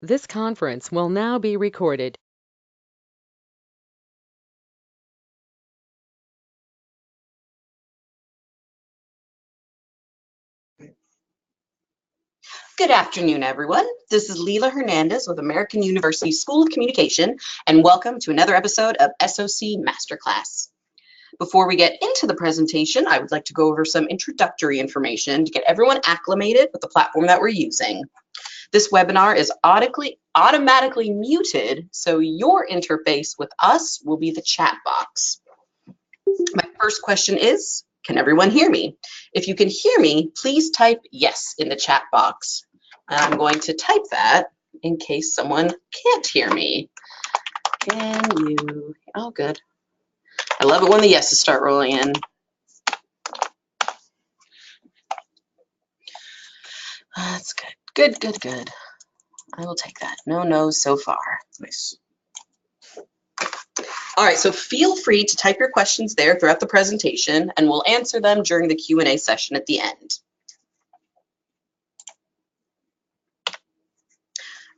This conference will now be recorded. Good afternoon, everyone. This is Leila Hernandez with American University School of Communication, and welcome to another episode of SOC Masterclass. Before we get into the presentation, I would like to go over some introductory information to get everyone acclimated with the platform that we're using. This webinar is automatically muted, so your interface with us will be the chat box. My first question is, can everyone hear me? If you can hear me, please type yes in the chat box. And I'm going to type that in case someone can't hear me. Can you? Oh, good. I love it when the yeses start rolling in. That's good. Good, good, good. I will take that. No no's so far. Nice. All right, so feel free to type your questions there throughout the presentation, and we'll answer them during the Q&A session at the end.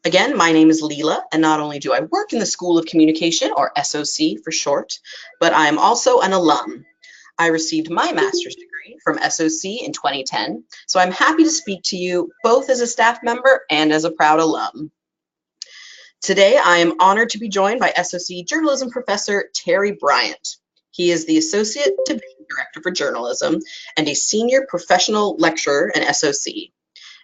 Again, my name is Leila, and not only do I work in the School of Communication, or SOC for short, but I am also an alum. I received my master's degree from SOC in 2010, so I'm happy to speak to you both as a staff member and as a proud alum. Today, I am honored to be joined by SOC journalism professor Terry Bryant. He is the Associate Division Director for Journalism and a senior professional lecturer in SOC.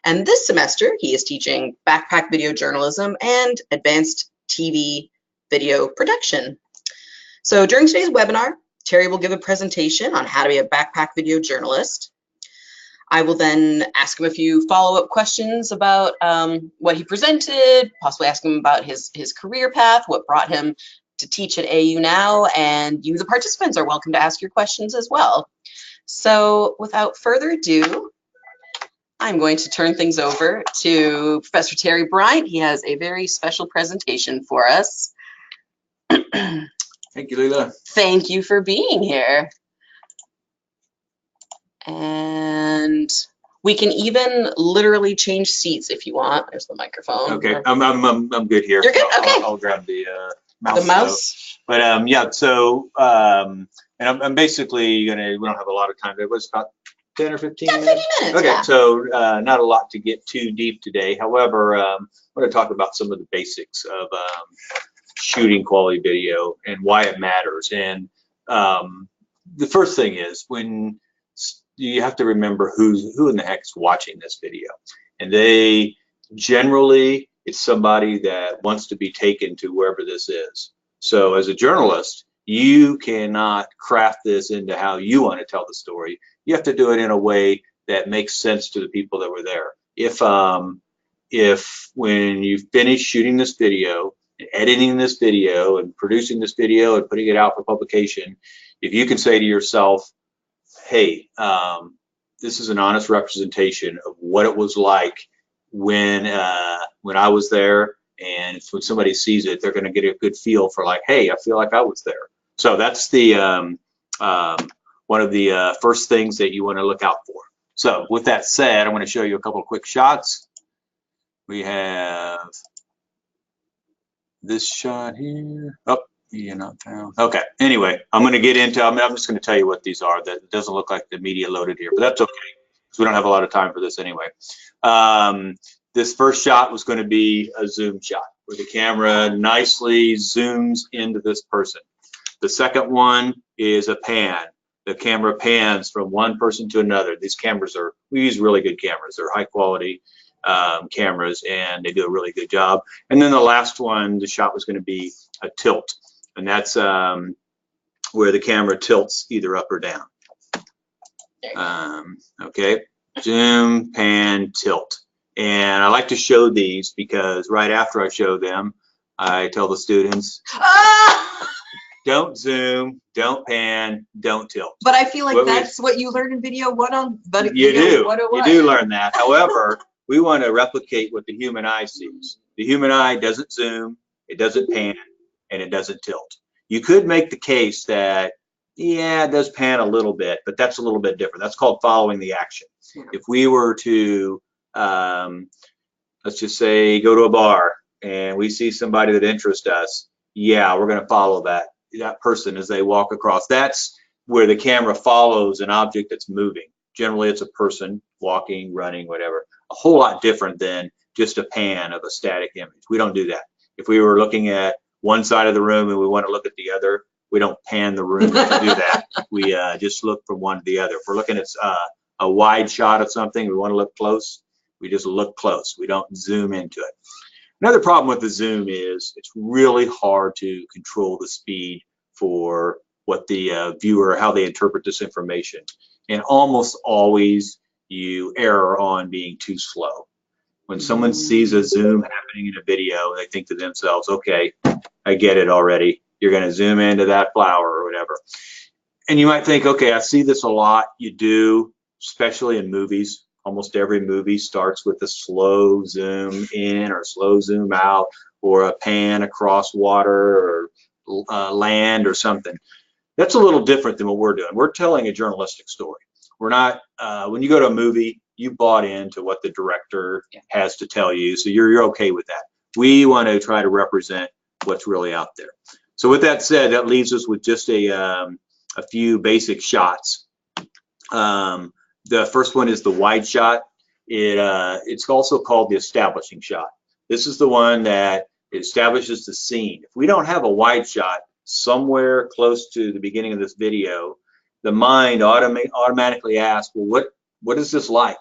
And this semester, he is teaching backpack video journalism and advanced TV video production. So during today's webinar, Terry will give a presentation on how to be a backpack video journalist. I will then ask him a few follow-up questions about what he presented, possibly ask him about his career path, what brought him to teach at AU now, and you, the participants, are welcome to ask your questions as well. So without further ado, I'm going to turn things over to Professor Terry Bryant. He has a very special presentation for us. Thank you, Leila. Thank you for being here. And we can even literally change seats if you want. There's the microphone. Okay, I'm good here. You're good. Okay. I'll grab the mouse. The mouse. Though. But yeah, so and I'm basically gonna. We don't have a lot of time. It was about 10 or 15 minutes. 15 minutes. Okay, yeah. So not a lot to get too deep today. However, I'm going to talk about some of the basics of shooting quality video and why it matters. And the first thing is when you have to remember who in the heck's watching this video, and they generally it's somebody that wants to be taken to wherever this is. So as a journalist, you cannot craft this into how you want to tell the story. You have to do it in a way that makes sense to the people that were there. If when you finish shooting this video, and editing this video, and producing this video, and putting it out for publication, if you can say to yourself, hey, this is an honest representation of what it was like when I was there, and when somebody sees it, they're going to get a good feel for like, hey, I feel like I was there. So that's the one of the first things that you want to look out for. So with that said, I'm going to show you a couple of quick shots. We have this shot here. Oh, you're not found. Okay. Anyway, I'm going to get into. I'm just going to tell you what these are. That doesn't look like the media loaded here, but that's okay because we don't have a lot of time for this anyway. This first shot was going to be a zoom shot where the camera nicely zooms into this person. The second one is a pan. The camera pans from one person to another. These cameras we use really good cameras. They're high quality cameras, and they do a really good job. And then the last one, the shot was going to be a tilt, and that's where the camera tilts either up or down. Okay, zoom, pan, tilt. And I like to show these because right after I show them, I tell the students, don't zoom, don't pan, don't tilt. But I feel like that's what you learn in video 101. But you do learn that. However, we want to replicate what the human eye sees. The human eye doesn't zoom, it doesn't pan, and it doesn't tilt. You could make the case that, yeah, it does pan a little bit, but that's a little bit different. That's called following the action. If we were to, let's just say, go to a bar and we see somebody that interests us, yeah, we're going to follow that person as they walk across. That's where the camera follows an object that's moving. Generally, it's a person walking, running, whatever. A whole lot different than just a pan of a static image. We don't do that. If we were looking at one side of the room and we want to look at the other, we don't pan the room to do that. We just look from one to the other. If we're looking at a wide shot of something, we want to look close, we just look close. We don't zoom into it. Another problem with the zoom is it's really hard to control the speed for what the viewer, how they interpret this information. And almost always you err on being too slow. When someone sees a zoom happening in a video, they think to themselves, okay, I get it already. You're going to zoom into that flower or whatever. And you might think, okay, I see this a lot. You do, especially in movies. Almost every movie starts with a slow zoom in or slow zoom out, or a pan across water or land or something. That's a little different than what we're doing. We're telling a journalistic story. We're not, when you go to a movie, you bought into what the director has to tell you, so you're okay with that. We want to try to represent what's really out there. So with that said, that leaves us with just a few basic shots. The first one is the wide shot. It's also called the establishing shot. This is the one that establishes the scene. If we don't have a wide shot somewhere close to the beginning of this video, the mind automatically asks, well, what is this like?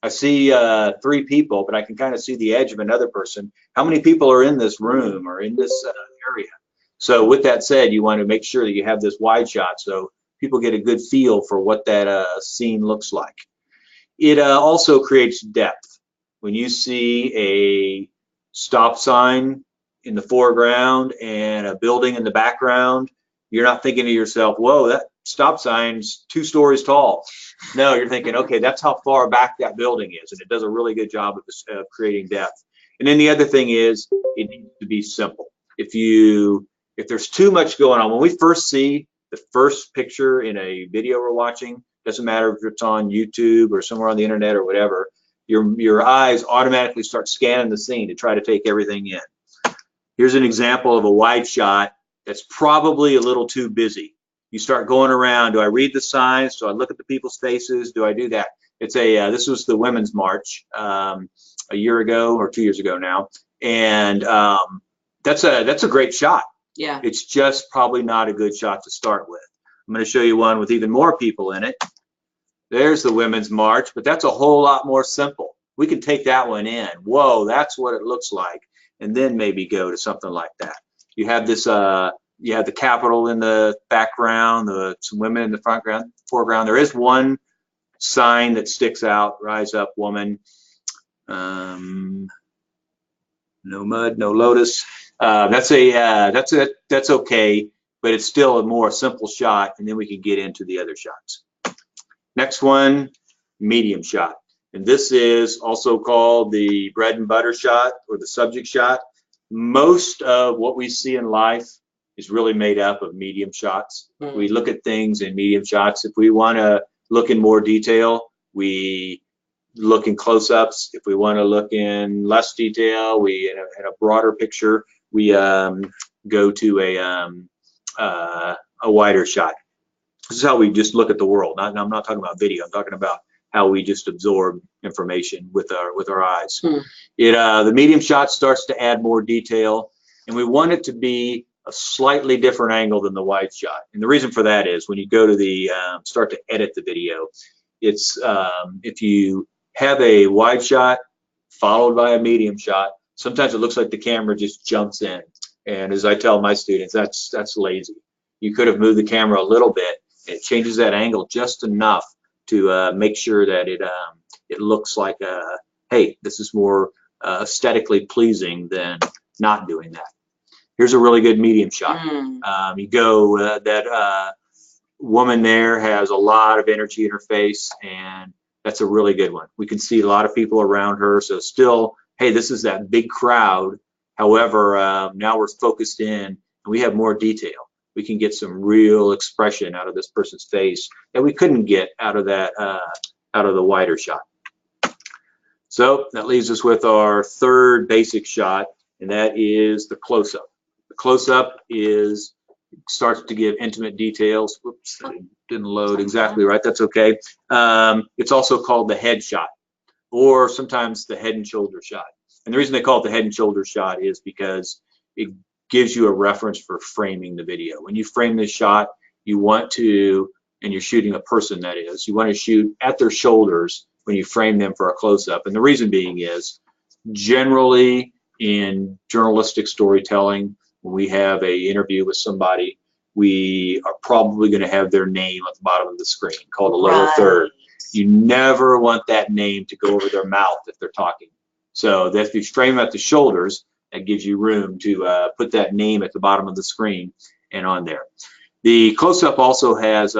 I see 3 people, but I can kind of see the edge of another person. How many people are in this room or in this area? So with that said, you want to make sure that you have this wide shot so people get a good feel for what that scene looks like. It also creates depth. When you see a stop sign in the foreground and a building in the background, you're not thinking to yourself, whoa, that stop sign's 2 stories tall. No, you're thinking, okay, that's how far back that building is, and it does a really good job of creating depth. And then the other thing is, it needs to be simple. If there's too much going on, when we first see the first picture in a video we're watching, doesn't matter if it's on YouTube or somewhere on the internet or whatever, your eyes automatically start scanning the scene to try to take everything in. Here's an example of a wide shot that's probably a little too busy. You start going around, do I read the signs? Do I look at the people's faces? Do I do that? It's this was the Women's March a year ago or 2 years ago now, and that's a great shot. Yeah. It's just probably not a good shot to start with. I'm going to show you one with even more people in it. There's the Women's March, but that's a whole lot more simple. We can take that one in. Whoa, that's what it looks like, and then maybe go to something like that. You have this, you have the Capitol in the background, some women in the foreground. There is one sign that sticks out: "Rise up, woman." No mud, no lotus. That's okay, but it's still a more simple shot, and then we can get into the other shots. Next one, medium shot. And this is also called the bread and butter shot or the subject shot. Most of what we see in life is really made up of medium shots. We look at things in medium shots. If we want to look in more detail, we look in close-ups. If we want to look in less detail, we in a broader picture, we go to a wider shot. This is how we just look at the world. I'm not talking about video. I'm talking about how we just absorb information with our eyes. The medium shot starts to add more detail, and we want it to be a slightly different angle than the wide shot. And the reason for that is when you go to the start to edit the video, it's if you have a wide shot followed by a medium shot, sometimes it looks like the camera just jumps in. And as I tell my students, that's lazy. You could have moved the camera a little bit. It changes that angle just enough to make sure that it looks like, hey, this is more aesthetically pleasing than not doing that. Here's a really good medium shot. You go, that woman there has a lot of energy in her face, and that's a really good one. We can see a lot of people around her, so still, hey, this is that big crowd. However, now we're focused in, and we have more detail. We can get some real expression out of this person's face that we couldn't get out of that out of the wider shot. So that leaves us with our third basic shot, and that is the close-up. The close-up starts to give intimate details. Whoops, it didn't load exactly right. That's okay. It's also called the head shot, or sometimes the head and shoulder shot. And the reason they call it the head and shoulder shot is because it gives you a reference for framing the video. When you frame this shot, you want to, and you're shooting a person, that is, you want to shoot at their shoulders when you frame them for a close-up. And the reason being is, generally in journalistic storytelling, when we have an interview with somebody, we are probably going to have their name at the bottom of the screen, called a lower third. You never want that name to go over their mouth if they're talking. So that if you frame them at the shoulders, that gives you room to put that name at the bottom of the screen and on there. The close-up also has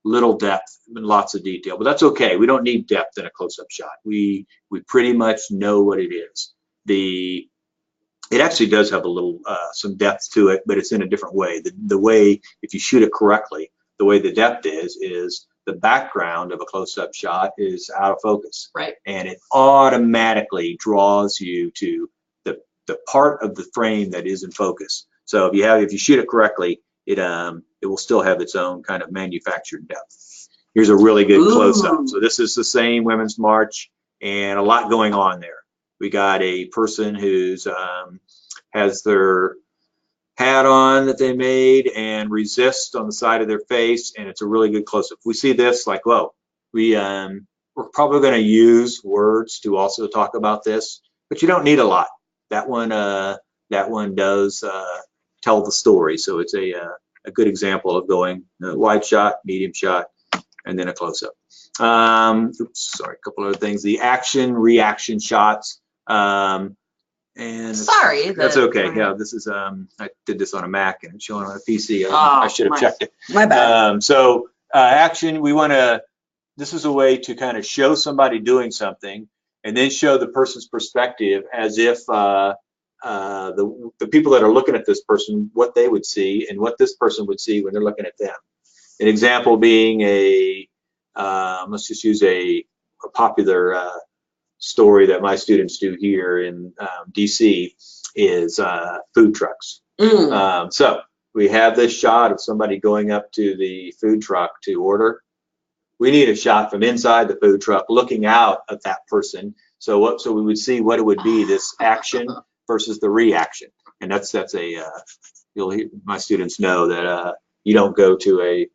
little depth and lots of detail, but that's okay. We don't need depth in a close-up shot. We pretty much know what it is. It actually does have a little some depth to it, but it's in a different way. The way, if you shoot it correctly, the way the depth is the background of a close-up shot is out of focus, right? And it automatically draws you to the part of the frame that is in focus. So if you shoot it correctly, it will still have its own kind of manufactured depth. Here's a really good close-up. So this is the same Women's March, and a lot going on there. We got a person who's has their hat on that they made and resist on the side of their face, and it's a really good close-up. We see this, like, whoa, we're probably going to use words to also talk about this, but you don't need a lot. That one does tell the story, so it's a good example of going wide shot, medium shot, and then a close-up. Oops, sorry, a couple other things. The action reaction shots. And sorry, that's okay. Yeah, this is I did this on a Mac and it's showing on a PC. I should have checked it. My bad. Action, this is a way to kind of show somebody doing something and then show the person's perspective as if the people that are looking at this person, what they would see and what this person would see when they're looking at them. An example being let's just use a popular story that my students do here in DC is food trucks. So we have this shot of somebody going up to the food truck to order. We need a shot from inside the food truck looking out at that person. So we would see what it would be, this action versus the reaction. And my students know that you don't go to a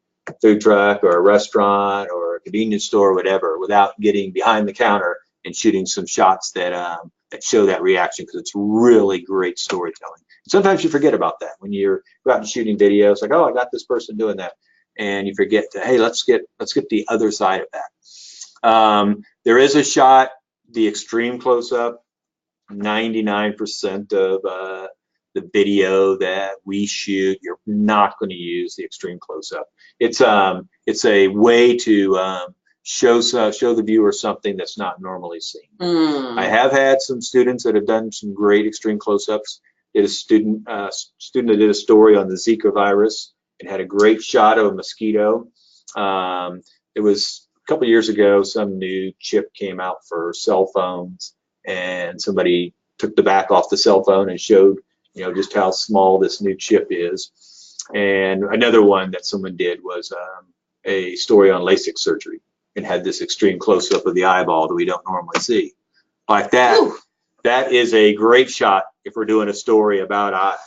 food truck or a restaurant or a convenience store or whatever without getting behind the counter and shooting some shots that show that reaction, because it's really great storytelling. Sometimes you forget about that when you're out and shooting videos, like, oh, I got this person doing that, and you forget to, hey, let's get the other side of that. There is a shot, the extreme close-up. 99% of the video that we shoot, you're not going to use the extreme close-up. It's a way to show the viewer something that's not normally seen. I have had some students that have done some great extreme close-ups. Did a student that did a story on the Zika virus and had a great shot of a mosquito. It was a couple years ago, some new chip came out for cell phones, and somebody took the back off the cell phone and showed, just how small this new chip is. And another one that someone did was a story on LASIK surgery, and had this extreme close-up of the eyeball that we don't normally see. Like that. Ooh. That is a great shot if we're doing a story about eyes.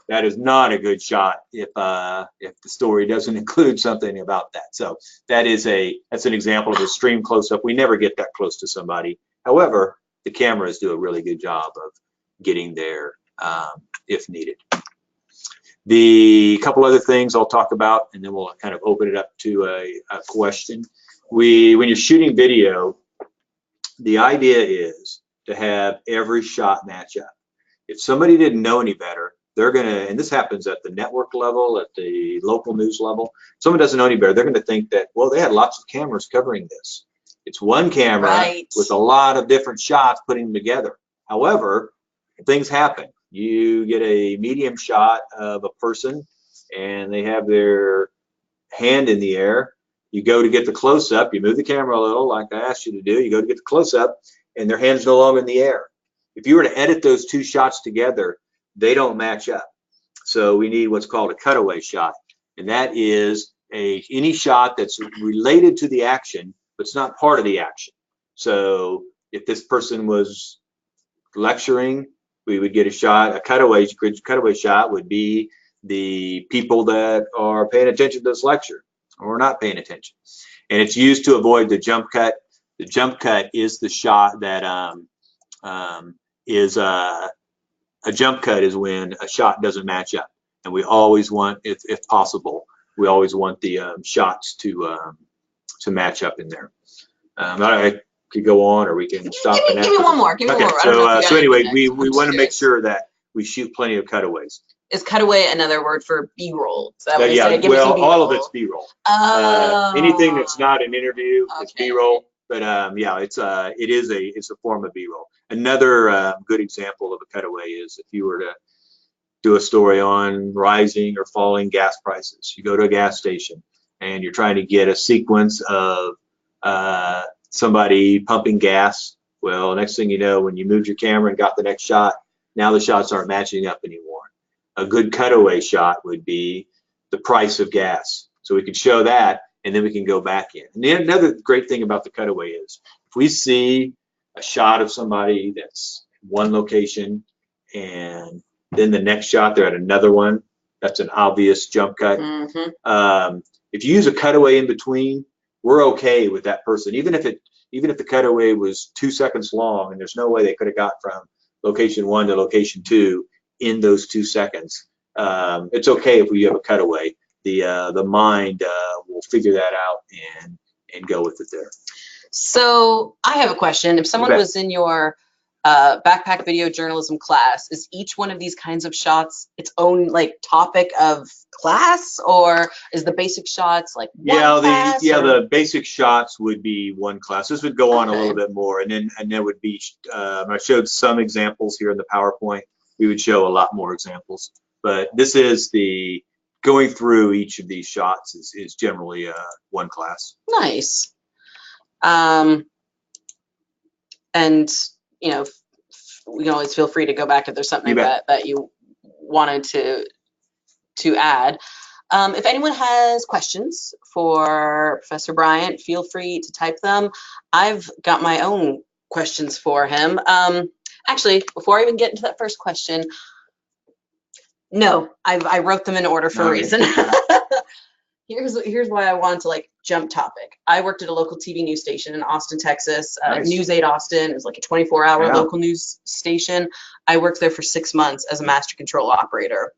That is not a good shot if the story doesn't include something about that. So that's an example of a extreme close-up. We never get that close to somebody. However, the cameras do a really good job of getting there if needed. The couple other things I'll talk about, and then we'll kind of open it up to a question. When you're shooting video, the idea is to have every shot match up. If somebody didn't know any better, they're gonna, and this happens at the network level, at the local news level, someone doesn't know any better, they're gonna think that, well, they had lots of cameras covering this. It's one camera with a lot of different shots putting them together. However, things happen. You get a medium shot of a person and they have their hand in the air. You go to get the close-up, you move the camera a little like I asked you to do, you go to get the close-up and their hand's no longer in the air. If you were to edit those two shots together, they don't match up. So we need what's called a cutaway shot, and that is any shot that's related to the action, but it's not part of the action. So if this person was lecturing, we would get a shot. A cutaway shot would be the people that are paying attention to this lecture or not paying attention, and it's used to avoid the jump cut. The jump cut is the shot that is a jump cut is when a shot doesn't match up, and we always want, if possible, we always want the shots to match up in there. I could go on, or we can stop. Give me one more. Give me one more. So anyway, we want to make sure that we shoot plenty of cutaways. Is cutaway another word for B-roll? Yeah, well, all of it's B-roll. Anything that's not an interview is B-roll. But yeah, it's a form of B-roll. Another good example of a cutaway is if you were to do a story on rising or falling gas prices. You go to a gas station and you're trying to get a sequence of somebody pumping gas. Well, next thing you know, when you moved your camera and got the next shot, now the shots aren't matching up anymore. A good cutaway shot would be the price of gas. So we could show that, and then we can go back in. And another great thing about the cutaway is if we see a shot of somebody that's one location and then the next shot they're at another one, that's an obvious jump cut. If you use a cutaway in between, we're okay with that person, even if the cutaway was 2 seconds long and there's no way they could have got from location 1 to location 2 in those 2 seconds. It's okay if we have a cutaway. The mind will figure that out and go with it there. So I have a question. If someone was in your backpack video journalism class, is each one of these kinds of shots its own like topic of class, or is the basic shots like one class? The basic shots would be one class. This would go on a little bit more, and there would be I showed some examples here in the PowerPoint. We would show a lot more examples, but this is the going through each of these shots is generally one class. Nice. And you know, we can always feel free to go back if there's something that you wanted to add. If anyone has questions for Professor Bryant, feel free to type them. I've got my own questions for him. Actually, before I even get into that first question, no, I wrote them in order for a reason. Here's why I wanted to like jump topic. I worked at a local TV news station in Austin, Texas. Nice. News 8 Austin. It was like a 24-hour local news station. I worked there for 6 months as a master control operator.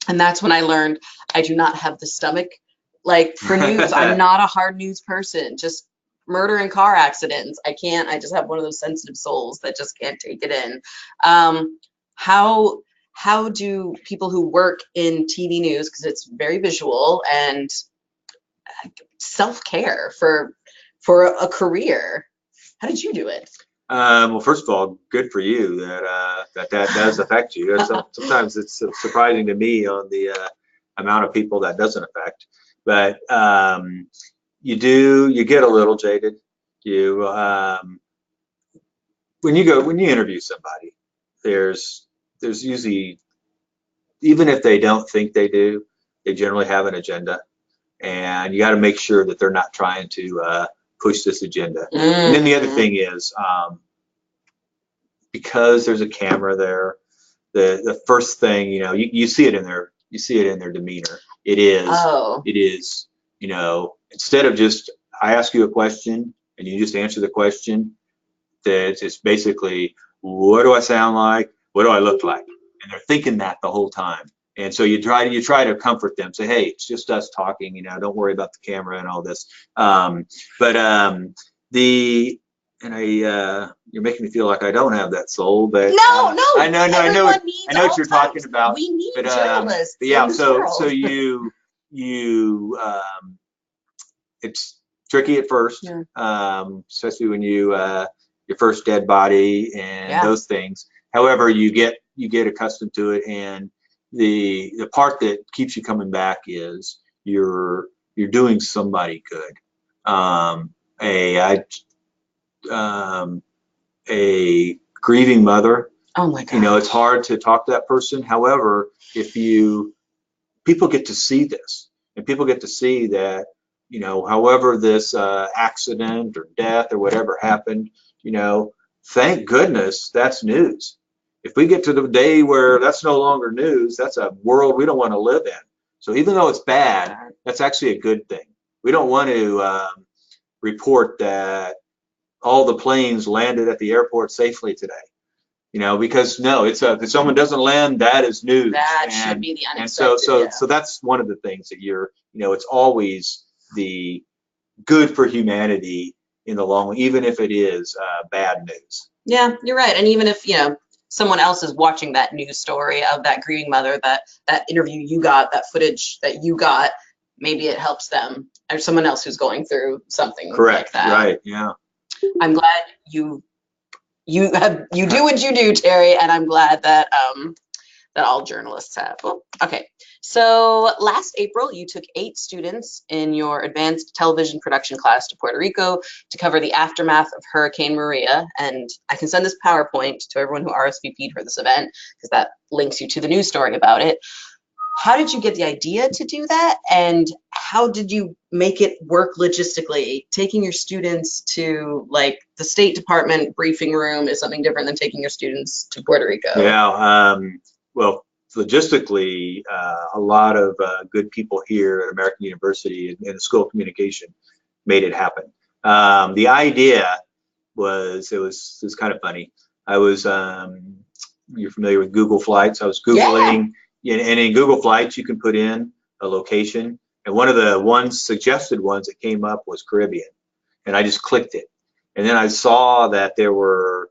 And that's when I learned I do not have the stomach like for news. I'm not a hard news person. Just murder and car accidents. I just have one of those sensitive souls that just can't take it in. How do people who work in TV news, because it's very visual, and self-care for a career, how did you do it? Well, first of all, good for you that does affect you. Sometimes it's surprising to me on the amount of people that doesn't affect, but you get a little jaded. When you interview somebody, there's usually, even if they don't think they do, they generally have an agenda, and you got to make sure that they're not trying to push this agenda. And then the other thing is, because there's a camera there, the first thing, you see it in their demeanor. It is, instead of just, I ask you a question and you just answer the question, that it's basically, what do I sound like? What do I look like? And they're thinking that the whole time. And so you try to comfort them, say, hey, it's just us talking, don't worry about the camera and all this. You're making me feel like I don't have that soul, but no, I know what you're talking about. We need journalists. But yeah, so it's tricky at first, especially when your first dead body and those things. However, you get accustomed to it, and the part that keeps you coming back is you're doing somebody good. A grieving mother Oh my You know, God. it's hard to talk to that person. However, people get to see this, and people get to see that, you know, however this accident or death or whatever happened, you know, thank goodness that's news. If we get to the day where that's no longer news, that's a world we don't want to live in. So even though it's bad, that's actually a good thing. We don't want to report that all the planes landed at the airport safely today. You know, because no, it's if someone doesn't land, that is news. That should be the unexpected. And so that's one of the things that you know, it's always the good for humanity in the long run, even if it is bad news. Yeah, you're right. And even if, you know, someone else is watching that news story of that grieving mother, that interview you got, that footage that you got, maybe it helps them or someone else who's going through something like that. Right. Yeah. I'm glad you do what you do, Terry, and I'm glad that that all journalists have. Well, okay. So last April, you took 8 students in your advanced television production class to Puerto Rico to cover the aftermath of Hurricane Maria. And I can send this PowerPoint to everyone who RSVP'd for this event because that links you to the news story about it. How did you get the idea to do that? And how did you make it work logistically? Taking your students to like the State Department briefing room is something different than taking your students to Puerto Rico. Yeah. Well, logistically, a lot of good people here at American University in the School of Communication made it happen. The idea was, it was kind of funny. I was, you're familiar with Google Flights. I was Googling, and in Google Flights, you can put in a location. And one of the suggested ones that came up was Caribbean. And I just clicked it. And then I saw that there were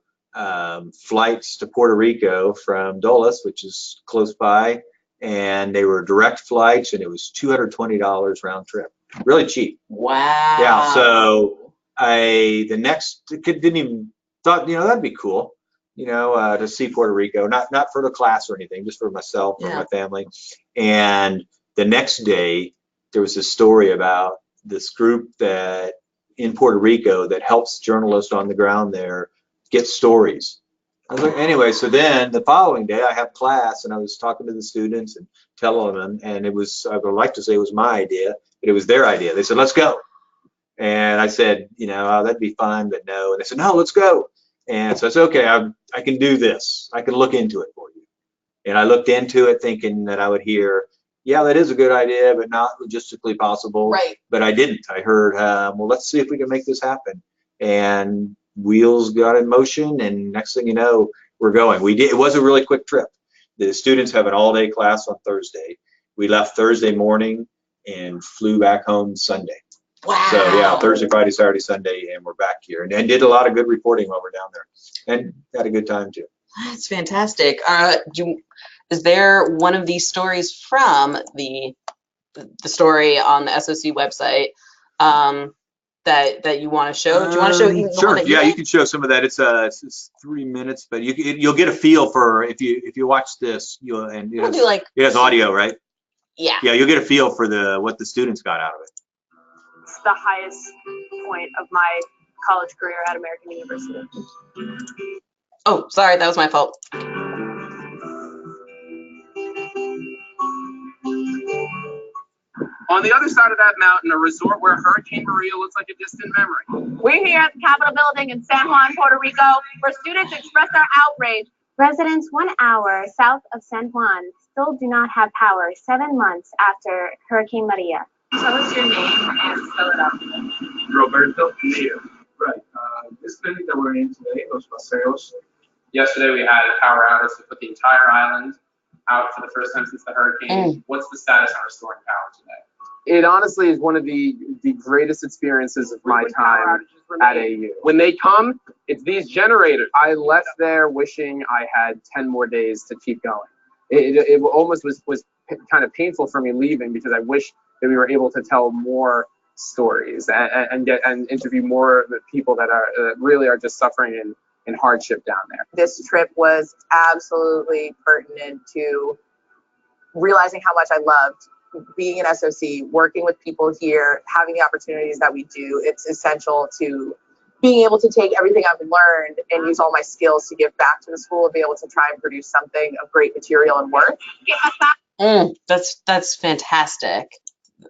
flights to Puerto Rico from Dulles, which is close by, and they were direct flights, and it was $220 round trip, really cheap. Wow. Yeah. So the next kid didn't even thought, you know, that'd be cool, you know, to see Puerto Rico, not for the class or anything, just for myself or my family. And the next day, there was this story about this group that in Puerto Rico that helps journalists on the ground there get stories. I was like, anyway, so then the following day I have class and I was talking to the students and telling them, and it was, I would like to say it was my idea, but it was their idea. They said, let's go. And I said, you know, oh, that'd be fun, but no. And they said, no, let's go. And so I said, okay, I can do this. I can look into it for you. And I looked into it thinking that I would hear, yeah, that is a good idea, but not logistically possible. Right. But I didn't. I heard, well, let's see if we can make this happen. And wheels got in motion, and next thing you know, we're going. We did. It was a really quick trip. The students have an all-day class on Thursday. We left Thursday morning and flew back home Sunday. Wow. So yeah, Thursday, Friday, Saturday, Sunday, and we're back here, and did a lot of good reporting while we're down there, and had a good time too. That's fantastic. Is there one of these stories from the story on the SOC website that you want to show? Do you want to show even the one that you can show some of that. It's 3 minutes, but you'll get a feel for if you watch this. We'll do like, it has audio, right? Yeah. Yeah, you'll get a feel for what the students got out of it. It's the highest point of my college career at American University. Oh, sorry, that was my fault. On the other side of that mountain, a resort where Hurricane Maria looks like a distant memory. We're here at the Capitol building in San Juan, Puerto Rico, where students express their outrage. Residents 1 hour south of San Juan still do not have power 7 months after Hurricane Maria. Tell us your name and spell it out. Roberto Leo. Right. This clinic that we're in today, Los Paseos. Yesterday we had a power outage to put the entire island out for the first time since the hurricane. What's the status on restoring power today? It honestly is one of the greatest experiences of my time at AU. When they come, it's these generators. I left there wishing I had 10 more days to keep going. It almost was kind of painful for me leaving because I wish that we were able to tell more stories and interview more of the people that really are just suffering in hardship down there. This trip was absolutely pertinent to realizing how much I loved being an SOC, working with people here, having the opportunities that we do. It's essential to being able to take everything I've learned and use all my skills to give back to the school and be able to try and produce something of great material and worth. That's fantastic.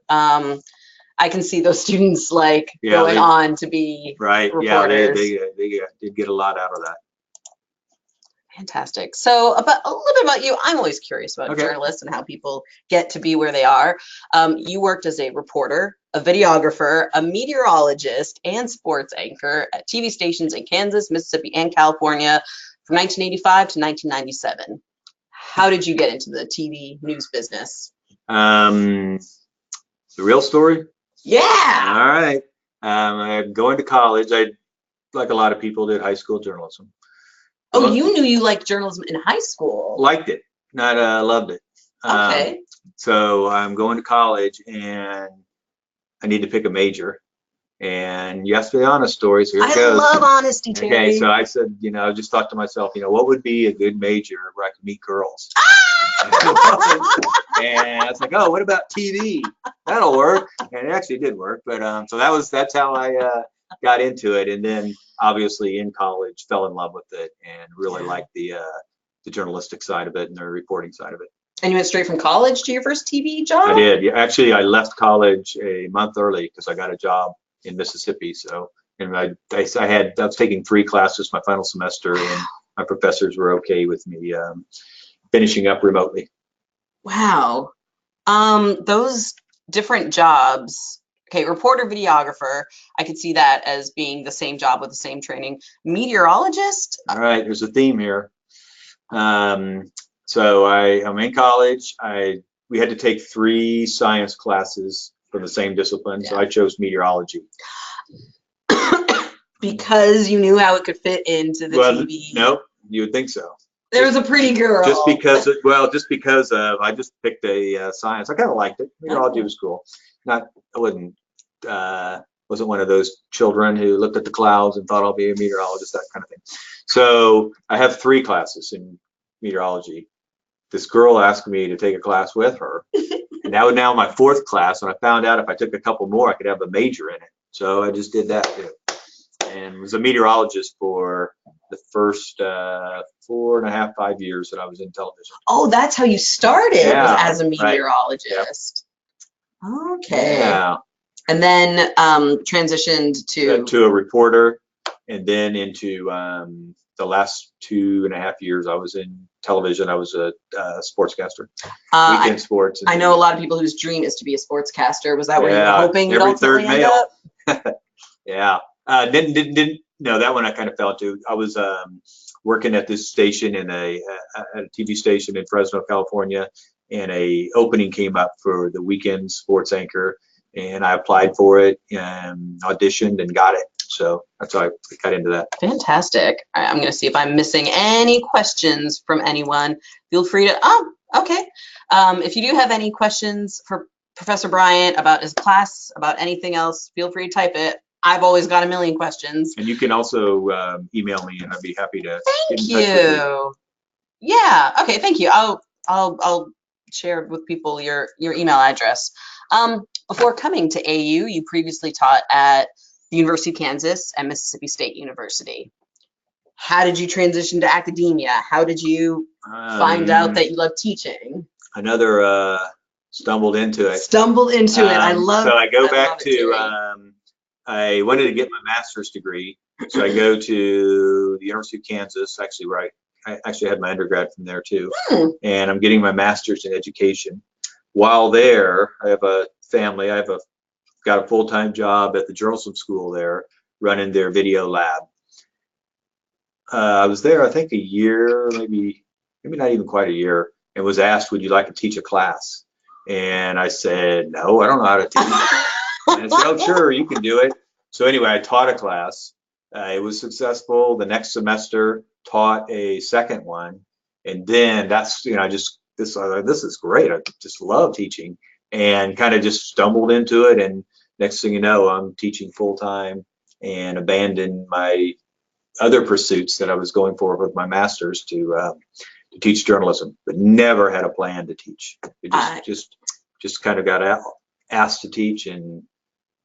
I can see those students like Yeah, going on to be right. reporters. Yeah, they did get a lot out of that. Fantastic. So about a little bit about you. I'm always curious about Okay. journalists and how people get to be where they are. You worked as a reporter, a videographer, a meteorologist, and sports anchor at TV stations in Kansas, Mississippi, and California from 1985 to 1997. How did you get into the TV news business? The real story? Yeah. All right. Going to college, I, like a lot of people, did high school journalism. Oh, you knew you liked journalism in high school. Liked it, not loved it. Okay. So I'm going to college and I need to pick a major. And you asked me the honest story, so here it goes. I love honesty, Terry. Okay, so I said, I just thought to myself, what would be a good major where I could meet girls? And I was like, oh, what about TV? That'll work. And it actually did work. But so that's how I got into it. And then obviously in college, fell in love with it and really liked the journalistic side of it and the reporting side of it. And you went straight from college to your first TV job? I did. Yeah, actually, I left college a month early because I got a job in Mississippi. So, and I was taking 3 classes my final semester, and my professors were okay with me finishing up remotely. Wow. Those different jobs. Okay, reporter, videographer. I could see that as being the same job with the same training. Meteorologist. All right, there's a theme here. So I'm in college. We had to take 3 science classes from the same discipline. Yeah. So I chose meteorology. Because you knew how it could fit into the TV. No, you would think so. There was a pretty girl. Just because I just picked a science. I kind of liked it. Meteorology was cool. I wasn't one of those children who looked at the clouds and thought I'll be a meteorologist, that kind of thing. So I have 3 classes in meteorology. This girl asked me to take a class with her, and that was now my 4th class. And I found out if I took a couple more, I could have a major in it. So I just did that too, and was a meteorologist for the first 4.5, 5 years that I was in television. Oh, that's how you started, yeah, as a meteorologist. Right. Okay. Yeah. And then transitioned to a reporter, and then into the last 2.5 years I was in television. I was a sportscaster, weekend sports. I know a lot of people whose dream is to be a sportscaster. Was that where you were hoping you'd every ultimately third end male. up? Yeah. Didn't no, that one I kind of fell into. I was working at this station at a TV station in Fresno, California, and a opening came up for the weekend sports anchor, and I applied for it and auditioned and got it. So that's how I got into that. Fantastic. All right, I'm going to see if I'm missing any questions from anyone. Feel free to, okay. If you do have any questions for Professor Bryant about his class, about anything else, feel free to type it. I've always got a million questions. And you can also email me, and I'd be happy to Thank get in touch with you. Yeah. Okay. Thank you. I'll share with people your email address. Before coming to AU, you previously taught at the University of Kansas and Mississippi State University. How did you transition to academia? How did you find out that you love teaching? Another stumbled into it. Stumbled into it. I love. So I go back to. I wanted to get my master's degree, so I go to the University of Kansas, actually, where I actually had my undergrad from there too, and I'm getting my master's in education. While there, I have a family. I've got a full-time job at the journalism school there, running their video lab. I was there, I think, a year, maybe not even quite a year, and was asked, would you like to teach a class? And I said, no, I don't know how to teach. And I said, oh, sure, you can do it. So anyway, I taught a class. It was successful. The next semester, taught a second one. And then that's, this is great. I just love teaching, and kind of just stumbled into it. And next thing you know, I'm teaching full time and abandoned my other pursuits that I was going for with my master's to teach journalism, but never had a plan to teach. It just kind of got asked to teach, and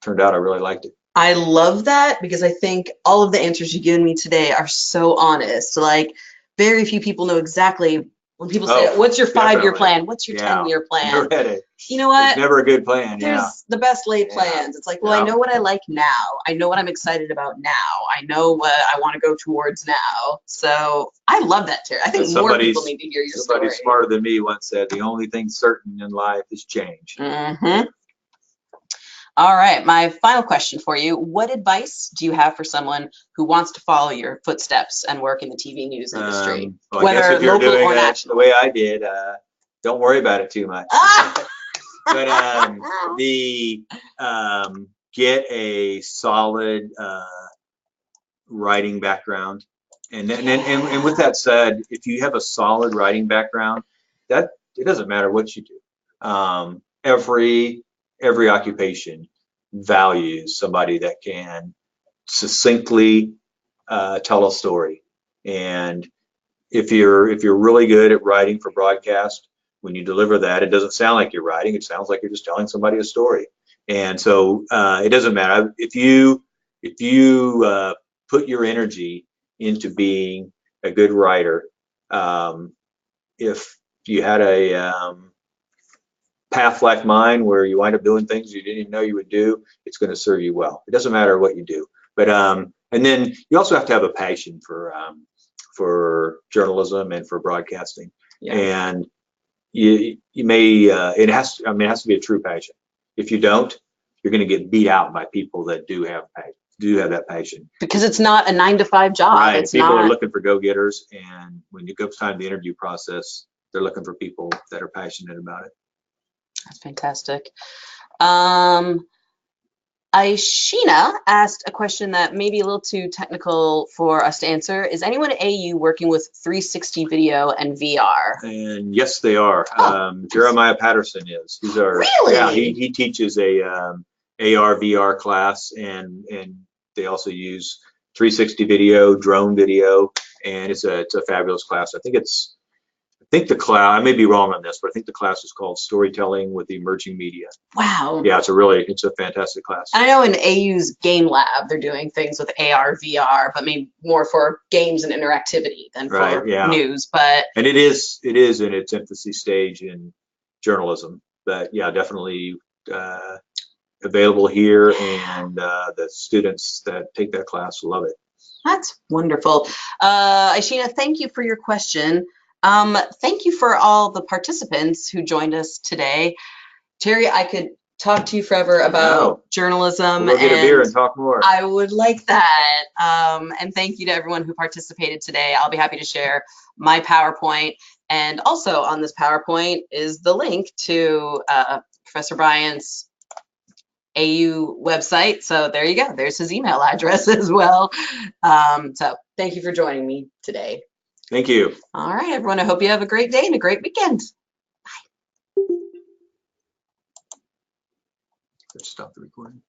turned out I really liked it. I love that because I think all of the answers you've given me today are so honest. Like, very few people know exactly when people say, "What's your 5-year plan? What's your 10-year plan?" Never had it. You know what? There's never a good plan. There's the best laid plans. It's like, well, I know what I like now. I know what I'm excited about now. I know what I want to go towards now. So I love that, Terry. I think more people need to hear your story. Somebody smarter than me once said, the only thing certain in life is change. Mm-hmm. All right, my final question for you. What advice do you have for someone who wants to follow your footsteps and work in the TV news industry, Well, I guess if you're local doing or it national? the way I did, don't worry about it too much. But get a solid writing background, and with that said, if you have a solid writing background, that it doesn't matter what you do. Every occupation values somebody that can succinctly tell a story. And if you're really good at writing for broadcast, when you deliver that, it doesn't sound like you're writing. It sounds like you're just telling somebody a story. And so it doesn't matter if you put your energy into being a good writer. If you had a path like mine where you wind up doing things you didn't even know you would do, it's going to serve you well. It doesn't matter what you do. But and then you also have to have a passion for journalism and for broadcasting. Yeah. And you may it has to be a true passion. If you don't, you're going to get beat out by people that do have that passion. Because it's not a 9-to-5 job. Right. It's people not... are looking for go-getters, and when it comes time to the interview process, they're looking for people that are passionate about it. That's fantastic. Aishina asked a question that may be a little too technical for us to answer. Is anyone at AU working with 360 video and VR? And yes, they are. Jeremiah Patterson is. He's our, really? Yeah, he teaches a AR VR class, and they also use 360 video, drone video, and it's a fabulous class. I think the class, I may be wrong on this, but I think the class is called Storytelling with Emerging Media. Wow. Yeah, it's a fantastic class. I know in AU's Game Lab, they're doing things with AR, VR, but maybe more for games and interactivity than for news. But and it is in its infancy stage in journalism. But yeah, definitely available here, and the students that take that class love it. That's wonderful. Aishina, thank you for your question. Thank you for all the participants who joined us today. Terry, I could talk to you forever about journalism. We'll go get a beer and talk more. I would like that. And thank you to everyone who participated today. I'll be happy to share my PowerPoint. And also on this PowerPoint is the link to Professor Bryant's AU website. So there you go. There's his email address as well. So thank you for joining me today. Thank you. All right, everyone. I hope you have a great day and a great weekend. Bye. Let's stop the recording.